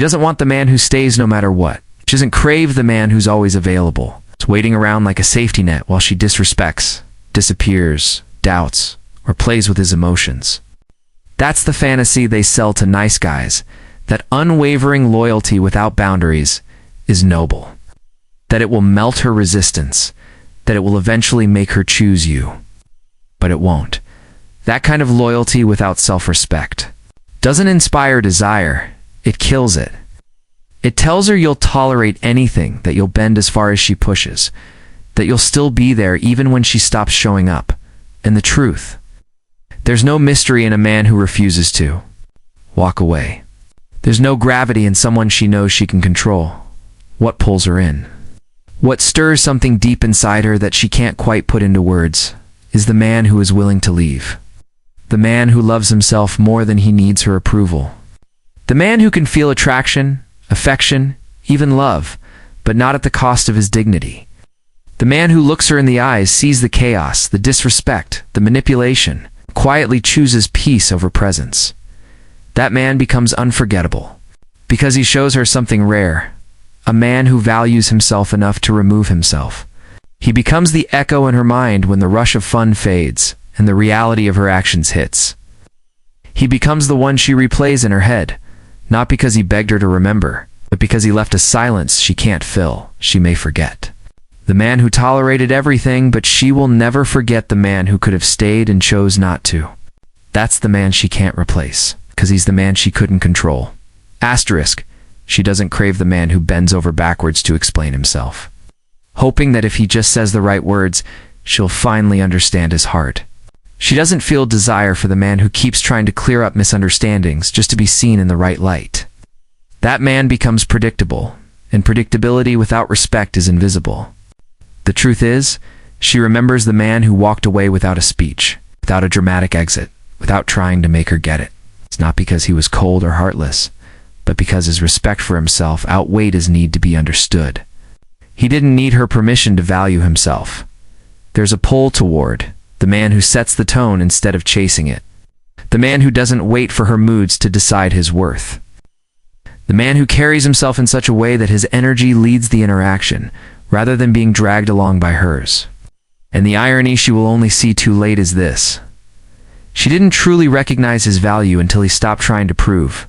She doesn't want the man who stays no matter what. She doesn't crave the man who's always available. It's waiting around like a safety net while she disrespects, disappears, doubts, or plays with his emotions. That's the fantasy they sell to nice guys, that unwavering loyalty without boundaries is noble, that it will melt her resistance, that it will eventually make her choose you. But it won't. That kind of loyalty without self-respect doesn't inspire desire, it kills it. It tells her you'll tolerate anything, that you'll bend as far as she pushes, that you'll still be there even when she stops showing up. And the truth, there's no mystery in a man who refuses to walk away. There's no gravity in someone she knows she can control. What pulls her in? What stirs something deep inside her that she can't quite put into words is the man who is willing to leave. The man who loves himself more than he needs her approval. The man who can feel attraction, affection, even love, but not at the cost of his dignity. The man who looks her in the eyes, sees the chaos, the disrespect, the manipulation, quietly chooses peace over presence. That man becomes unforgettable, because he shows her something rare, a man who values himself enough to remove himself. He becomes the echo in her mind when the rush of fun fades and the reality of her actions hits. He becomes the one she replays in her head, not because he begged her to remember, but because he left a silence she can't fill, she may forget. The man who tolerated everything, but she will never forget the man who could have stayed and chose not to. That's the man she can't replace, because he's the man she couldn't control. Asterisk, she doesn't crave the man who bends over backwards to explain himself, hoping that if he just says the right words, she'll finally understand his heart. She doesn't feel desire for the man who keeps trying to clear up misunderstandings just to be seen in the right light. That man becomes predictable, and predictability without respect is invisible. The truth is, she remembers the man who walked away without a speech, without a dramatic exit, without trying to make her get it. It's not because he was cold or heartless, but because his respect for himself outweighed his need to be understood. He didn't need her permission to value himself. There's a pull toward the man who sets the tone instead of chasing it. The man who doesn't wait for her moods to decide his worth. The man who carries himself in such a way that his energy leads the interaction, rather than being dragged along by hers. And the irony she will only see too late is this. She didn't truly recognize his value until he stopped trying to prove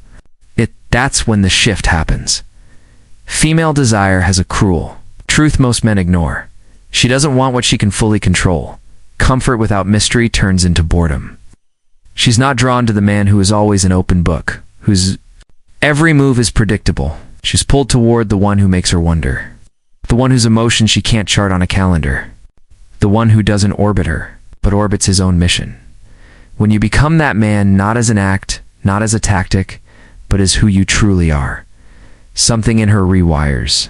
it. That's when the shift happens. Female desire has a cruel truth most men ignore. She doesn't want what she can fully control. Comfort without mystery turns into boredom. She's not drawn to the man who is always an open book, whose every move is predictable. She's pulled toward the one who makes her wonder. The one whose emotions she can't chart on a calendar. The one who doesn't orbit her, but orbits his own mission. When you become that man, not as an act, not as a tactic, but as who you truly are, something in her rewires.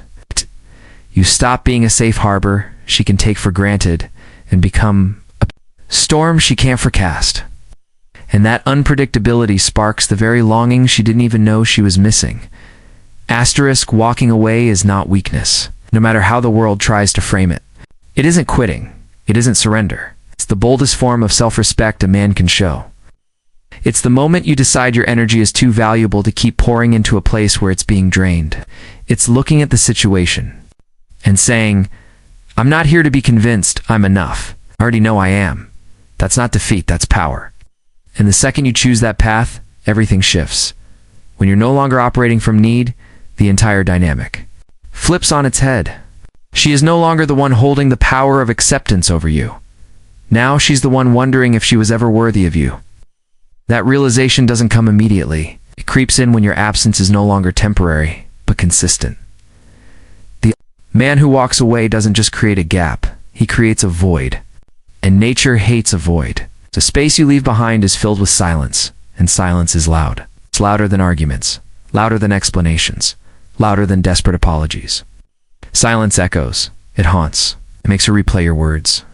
You stop being a safe harbor she can take for granted and become a storm she can't forecast. And that unpredictability sparks the very longing she didn't even know she was missing. Asterisk, walking away is not weakness, no matter how the world tries to frame it. It isn't quitting. It isn't surrender. It's the boldest form of self-respect a man can show. It's the moment you decide your energy is too valuable to keep pouring into a place where it's being drained. It's looking at the situation and saying, I'm not here to be convinced I'm enough. I already know I am. That's not defeat, that's power. And the second you choose that path, everything shifts. When you're no longer operating from need, the entire dynamic flips on its head. She is no longer the one holding the power of acceptance over you. Now she's the one wondering if she was ever worthy of you. That realization doesn't come immediately. It creeps in when your absence is no longer temporary, but consistent. The man who walks away doesn't just create a gap, he creates a void. And nature hates a void. The space you leave behind is filled with silence, and silence is loud. It's louder than arguments, louder than explanations, louder than desperate apologies. Silence echoes. It haunts. It makes her replay your words.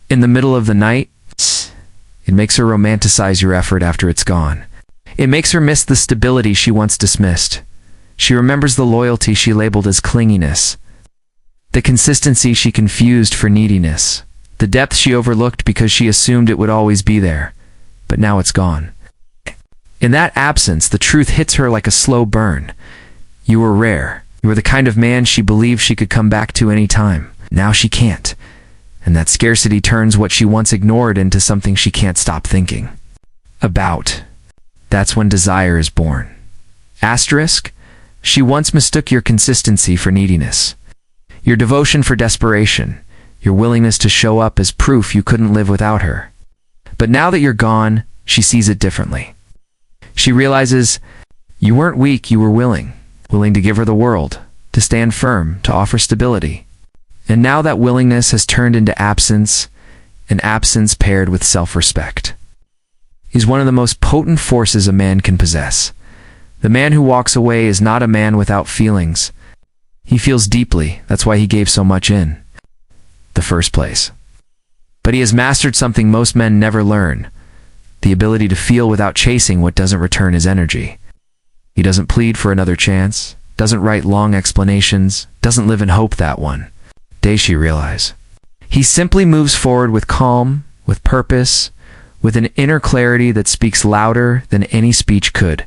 In the middle of the night, it makes her romanticize your effort after it's gone. It makes her miss the stability she once dismissed. She remembers the loyalty she labeled as clinginess, the consistency she confused for neediness, the depth she overlooked because she assumed it would always be there, but now it's gone. In that absence, the truth hits her like a slow burn. You were rare. You were the kind of man she believed she could come back to any time. Now she can't. And that scarcity turns what she once ignored into something she can't stop thinking about. That's when desire is born. Asterisk, she once mistook your consistency for neediness, your devotion for desperation, your willingness to show up as proof you couldn't live without her. But now that you're gone, she sees it differently. She realizes you weren't weak, you were willing to give her the world, to stand firm, to offer stability. And now that willingness has turned into absence, an absence paired with self-respect is one of the most potent forces a man can possess. The man who walks away is not a man without feelings. He feels deeply, that's why he gave so much in the first place. But he has mastered something most men never learn, the ability to feel without chasing what doesn't return his energy. He doesn't plead for another chance, doesn't write long explanations, doesn't live in hope that one day she realizes. He simply moves forward with calm, with purpose, with an inner clarity that speaks louder than any speech could.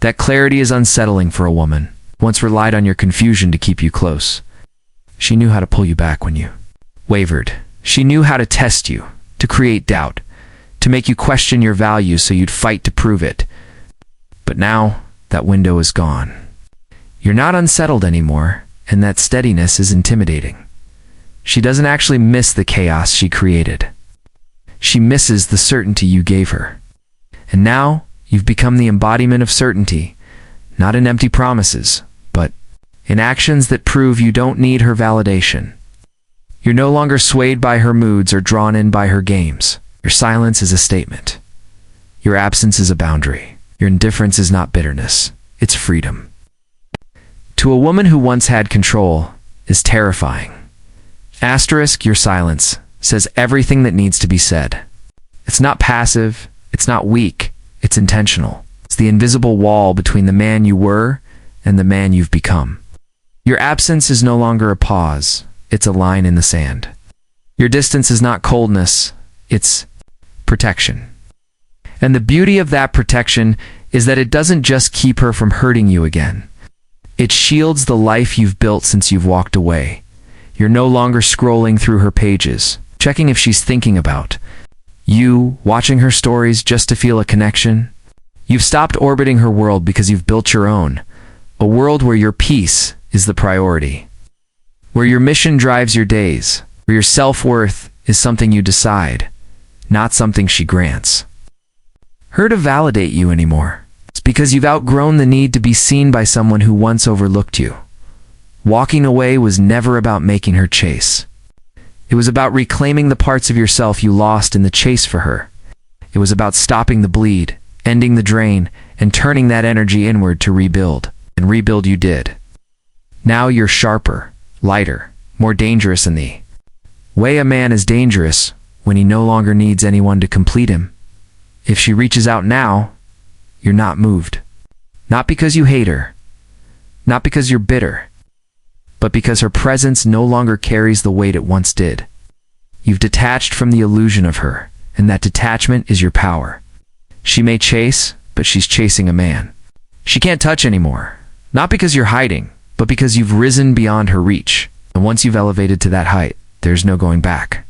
That clarity is unsettling for a woman, once relied on your confusion to keep you close. She knew how to pull you back when you wavered. She knew how to test you, to create doubt, to make you question your value so you'd fight to prove it. But now, that window is gone. You're not unsettled anymore, and that steadiness is intimidating. She doesn't actually miss the chaos she created. She misses the certainty you gave her. And now, you've become the embodiment of certainty, not in empty promises, but in actions that prove you don't need her validation. You're no longer swayed by her moods or drawn in by her games. Your silence is a statement. Your absence is a boundary. Your indifference is not bitterness. It's freedom. To a woman who once had control is terrifying. Asterisk, your silence says everything that needs to be said. It's not passive. It's not weak. It's intentional. It's the invisible wall between the man you were and the man you've become. Your absence is no longer a pause. It's a line in the sand. Your distance is not coldness. It's protection. And the beauty of that protection is that it doesn't just keep her from hurting you again. It shields the life you've built since you've walked away. You're no longer scrolling through her pages, checking if she's thinking about you, watching her stories just to feel a connection. You've stopped orbiting her world because you've built your own, a world where your peace is the priority, where your mission drives your days, where your self-worth is something you decide, not something she grants her to validate you anymore. It's because you've outgrown the need to be seen by someone who once overlooked you. Walking away was never about making her chase. It was about reclaiming the parts of yourself you lost in the chase for her. It was about stopping the bleed, ending the drain, and turning that energy inward to rebuild. And rebuild you did. Now you're sharper, lighter, more dangerous in the way a man is dangerous when he no longer needs anyone to complete him. If she reaches out now, you're not moved. Not because you hate her, not because you're bitter, but because her presence no longer carries the weight it once did. You've detached from the illusion of her, and that detachment is your power. She may chase, but she's chasing a man she can't touch anymore. Not because you're hiding, but because you've risen beyond her reach. And once you've elevated to that height, there's no going back.